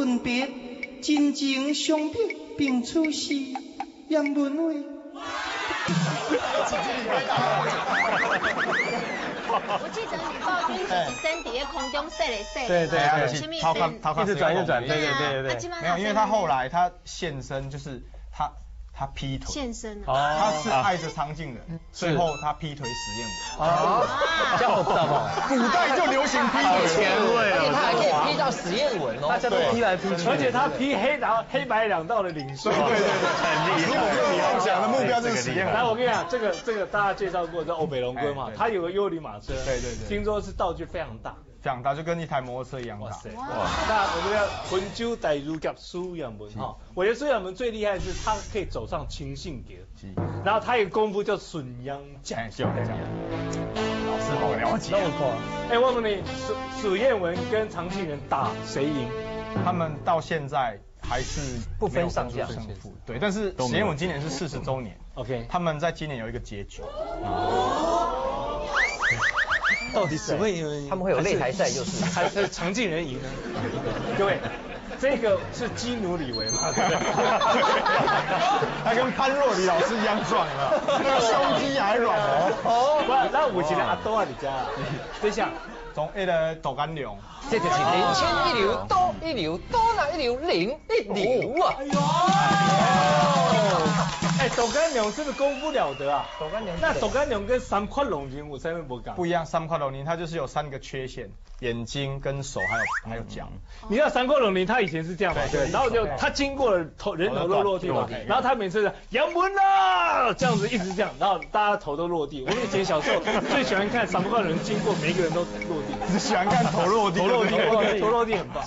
分别，真情相别并处时，杨文伟。我记得吕暴君是一身在空中射来射。对，一直转，对。没有，因为他后来他现身，就是他劈腿，现身他是爱着常静人，最后他劈腿史艳文。这样我不知道吗？古代就流行劈腿，前卫而且他还可以劈到史艳文哦，大家都劈来劈去，而且他劈黑白两道的领袖，对，很厉害。你梦想的目标就是史艳文。来，我跟你讲，这个大家介绍过，叫欧北龙龟嘛，他有个幽灵马车，对，听说是道具非常大。非常大，就跟一台摩托车一样大。哇！那我们的魂州大儒甲苏养文哈，我觉得苏养文最厉害的是他可以走上清性节，然后他有功夫叫损阳将。老师好了解。那么快？我问你，史艳文跟常庆人打谁赢？他们到现在还是不分上下胜负。对，但是史艳文今年是40周年 ，OK， 他们在今年有一个结局。到底谁会赢？他们会有擂台赛，就是还是常进人赢呢？各位，这个是基努里维嘛？他跟潘若迪老师一样壮了，那个胸肌还软哦。不，那我觉得阿多啊，你家，等一下，从那个豆干龙，这就是0千一流，多一流，多哪一流，零一流啊！豆干龙是不是功夫了得啊？豆干龙，那豆干龙跟三块龙人我才能不讲。不一样，三块龙鳞它就是有3个缺陷，眼睛跟手还有脚。你知道三块龙鳞他以前是这样嘛？对，然后就他经过了人头都落地嘛，然后他每次杨文啊这样子一直这样，然后大家头都落地。我们以前小时候最喜欢看三块龙经过，每一个人都落地。只喜欢看头落地，头落地很棒。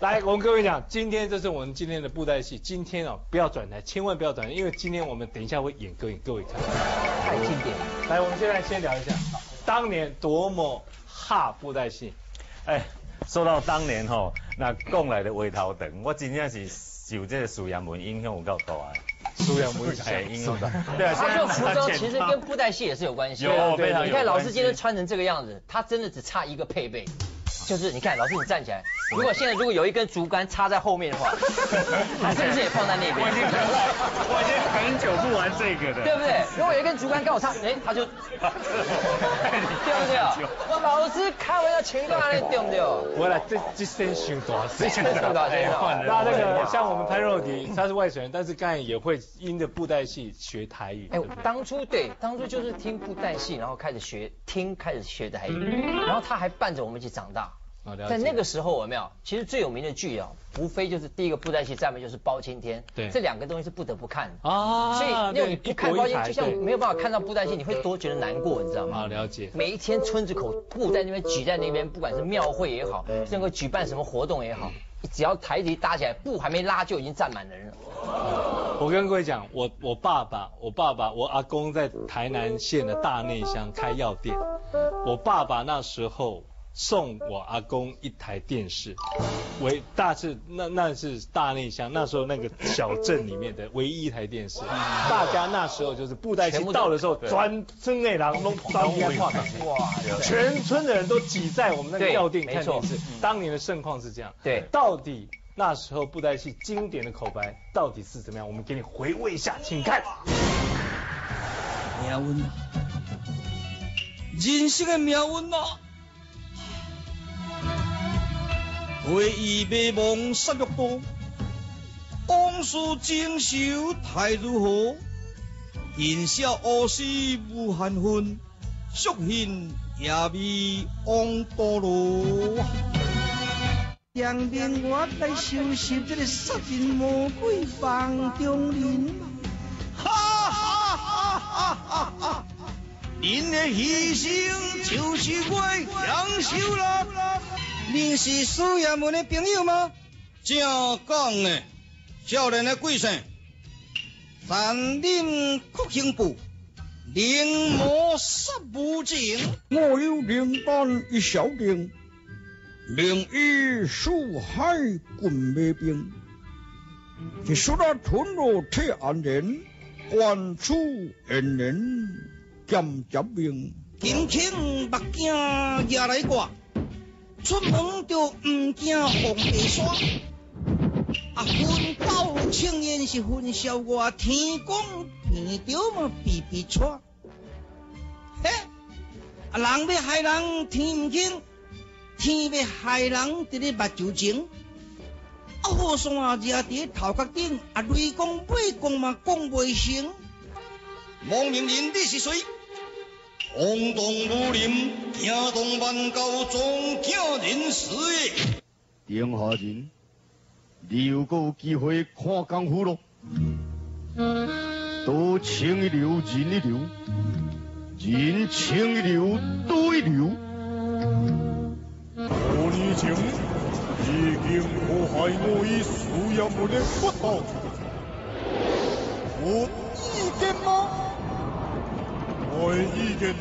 来，我跟各位讲，今天这是我们今天的布袋戏，今天哦不要转台，千万不要转台，因为今天我们等一下会演歌给各位看。太经典了。来，我们现在先聊一下当年多么哈布袋戏。说到当年吼，那讲来的回头长，我真正是受这个苏阳文影响有够大的。苏阳文影响大。对啊，他说服装其实跟布袋戏也是有关系。有，非常有。你看老师今天穿成这个样子，他真的只差一个配备。就是你看，老师你站起来，如果现在有一根竹竿插在后面的话，你是不是也放在那边？我已经很久不玩这个了，对不对？如果有一根竹竿刚好插，他就，对不对？我老师开玩笑，情感那对不对？我来这身伤大，这身伤大，真的。那个像我们潘若迪，他是外省人，但是刚才也会因着布袋戏学台语。当初就是听布袋戏，然后开始学台语，然后他还伴着我们一起长大。在那个时候有没有？其实最有名的剧啊，无非就是第一个布袋戏，再没就是包青天。对，这2个东西是不得不看的啊。所以那种你不看包青天，就像没有办法看到布袋戏，你会多觉得难过，你知道吗？啊，了解。每一天村子口布在那边举在那边，不管是庙会也好，能够举办什么活动也好，只要台子一搭起来，布还没拉就已经站满人了。我跟各位讲，我爸爸，我阿公在台南县的大内乡开药店，我爸爸那时候送我阿公一台电视，那是大内乡那时候那个小镇里面的唯一一台电视，大家那时候就是布袋戏到的时候，专村内人都专门看，哇，全村的人都挤在我们那个药店看电视，当年的盛况是这样。对，到底那时候布袋戏经典的口白到底是怎么样？我们给你回味一下，请看。命运，人生的命运啊！回忆迷茫失落多，往事情愁太如何？人生乌事无限分，宿恨也未往多路。让命我来收拾这个杀人魔鬼房中人。哈哈哈哈哈哈！人的牺牲就是我享受啦。您是苏爷们的朋友吗？正讲呢，少年的贵姓？三饮苦行步，灵魔杀无情。我有灵丹一小瓶，名医树海滚未冰。一说那屯落铁安人，官出恩人兼夹命。轻轻目镜也来挂。出门就唔惊皇帝山。分斗青烟是分晓我，天公偏着嘛比比错。嘿，人要害人天唔惊，天要害人伫咧目睭前。雨伞惹伫头壳顶，雷公尾公嘛讲袂成。王明仁，你是谁？轰动武林，惊动万教，壮惊人死的。丁下人，你又阁有机会看功夫咯？刀清一流，人一流，人清一流，刀一流。5年前已经破坏我以苏阳门的骨头，我意见吗？我的意见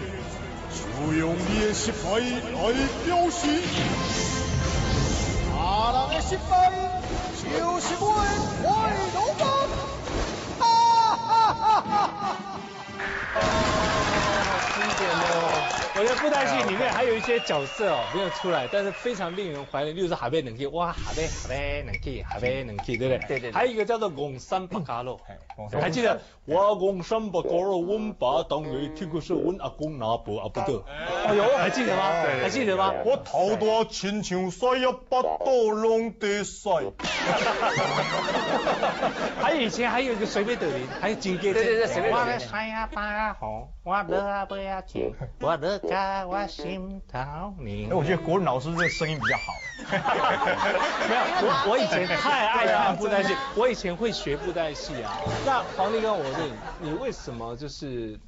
就用你的失败来表示。大人的失败就是我的快乐吗？哈哈哈哈哈！经典哦。我觉得布袋戏里面还有一些角色哦没有出来，但是非常令人怀念，例如说海贝冷气，哇，海贝冷气，对不对？对。还有一个叫做拱山八家肉，还记得？我拱山八家肉，阮爸当年听过说阮阿公拿不阿不得。哎呦，还记得吗？还记得吗？我头大亲像甩呀，八刀拢得甩。还有以前还有一个随便得零，还有金龟子。对，随便得零。我甩呀八红，我乐不要紧，我乐在我心头你。我觉得国文老师这个声音比较好。没有，我以前太爱看布袋戏，我以前会学布袋戏啊。那黄立刚，我问你为什么就是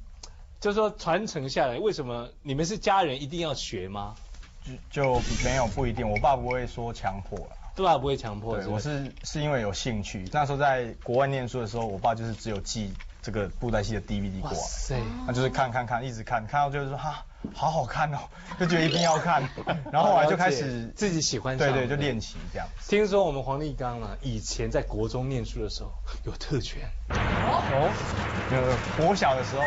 说传承下来，为什么你们是家人一定要学吗？就没有不一定，我爸不会说强迫了。对啊，不会强迫。对，我是因为有兴趣。那时候在国外念书的时候，我爸就是只有寄这个布袋戏的 DVD 过来，他就是看，一直看到就是说哈，好好看哦，就觉得一定要看。然后后来就开始自己喜欢上，对，就练习这样。听说我们黄立刚啊，以前在国中念书的时候有特权。国小的时候，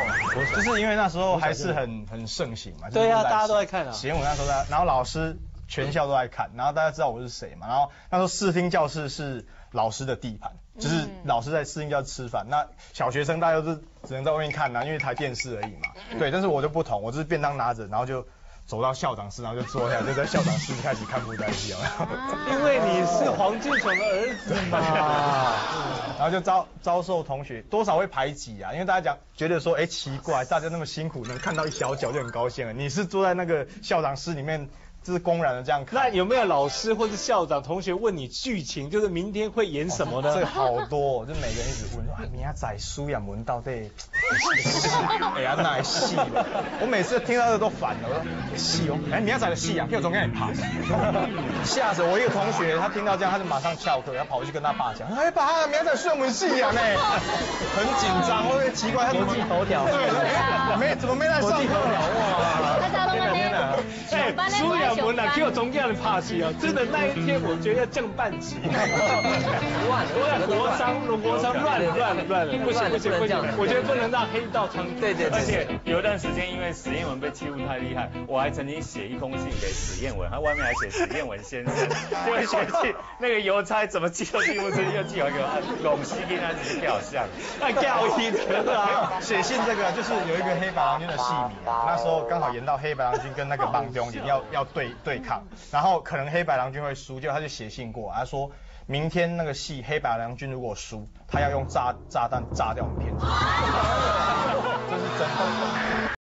就是因为那时候还是很盛行嘛。对啊，大家都在看啊。写文那时候然后老师全校都在看，然后大家知道我是谁嘛。然后那时候视听教室是老师的地盘，就是老师在视听教室吃饭，那小学生大家都是只能在外面看啊，因为台电视而已嘛。对，但是我就不同，我就是便当拿着，然后就走到校长室，然后就坐下来，就在校长室开始看布袋戏。因为你是黄俊雄的儿子嘛，然后就遭受同学多少会排挤啊，因为大家觉得说，奇怪，大家那么辛苦，能看到一小角就很高兴了，你是坐在那个校长室里面。就是公然的这样看。那有没有老师或是校长、同学问你剧情，就是明天会演什么呢？这个好多，就每个人一直问说，明仔载苏阳文到底哪戏？我每次听到这都烦了，我说戏哦，明仔载的戏啊，票总给你爬。吓死我一个同学，他听到这样，他就马上翘课，他跑去跟他爸讲，爸，明仔载苏阳文戏啊呢，很紧张，我奇怪他国际头条，对，怎么没来上课？哇！天哪！苏阳文啊，给我中间的拍戏哦，真的那一天我觉得要降半级。国商乱了，不行，我觉得不能让黑道猖獗。对，而且有一段时间因为史艳文被欺负太厉害，我还曾经写一封信给史艳文，他外面还写史艳文先生，因为写信那个邮差怎么寄都寄不出去，又寄回给我，陇西跟他直接掉相，那掉一个啊！写信这个就是有一个黑白郎君的戏迷，那时候刚好演到黑白郎君跟那个帮中要对抗，然后可能黑白郎君会输，结果他就写信过来，他说明天那个戏黑白郎君如果输，他要用炸弹炸掉我们片子。